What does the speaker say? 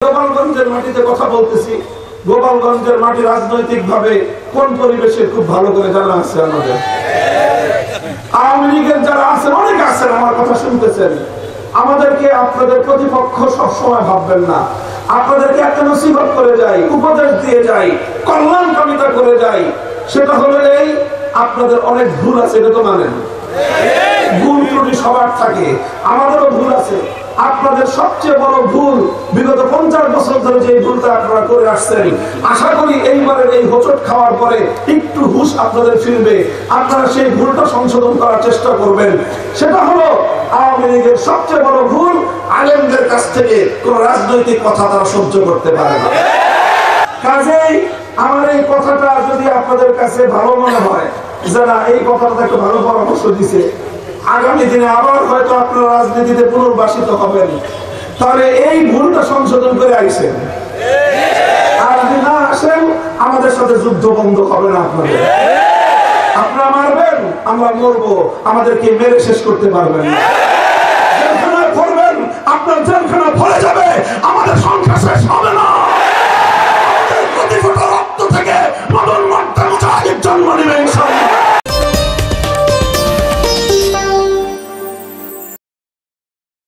গোপালগঞ্জের মাটিতে কথা বলতেছি। গোপালগঞ্জের মাটি রাজনৈতিক ভাবে কোন পরিবেশে খুব ভালো করে জানা আছে আমাদের। আওয়ামী লীগের যারা আছেন, অনেক আছেন, আমার কথা শুনতেছেন। আমাদেরকে আপনাদের প্রতিপক্ষ সবসময় ভাববেন না। আপনাদেরকে একটা নসিহত করে যাই, উপদেশ দিয়ে যাই, কল্যাণ কামিতা করে যাই। সেটা হলো এই, আপনাদের অনেক ভুল আছে, এটা তো মানেন। ভুল ত্রুটি সবার থাকে, আমাদেরও ভুল আছে। আপনাদের সবচেয়ে বড় ভুল বিগত 50 বছর ধরে যে ভুলটা আপনারা করে আসছেন, আশা করি এইবারের এই হোঁচট খাওয়ার পরে একটু হুঁশ আপনাদের ফিরবে। আপনারা সেই ভুলটা সংশোধন করার চেষ্টা করবেন। সেটা হলো আওয়ামী লীগের সবচেয়ে বড় ভুল, আলেমদের কাছ থেকে কোন রাজনৈতিক কথা তারা সহ্য করতে পারে না। কাজেই আমার এই কথাটা যদি আপনাদের কাছে ভালো মনে হয়, যারা এই কথাটা একটা ভালো পরামর্শ দিছে, আগামী দিনে আবার হয়তো আপনারা রাজনীতিতে পুনর্বাসিত হবেন, তাহলে এই ভুলটা সংশোধন করে আইসেন। আর যদি না আসেন, আমাদের সাথে যুদ্ধ বন্ধ হবে না। আপনারা মারবেন, আমরা মরবো, আমাদেরকে মেরে শেষ করতে পারবেন না। জেলখানা করবেন, আপনার জেলখানা ভরে যাবে, আমাদের সংখ্যা শেষ হবে না। প্রতি ফোঁটা রক্ত থেকে নতুন মুজাহিদ জন্ম নেবে।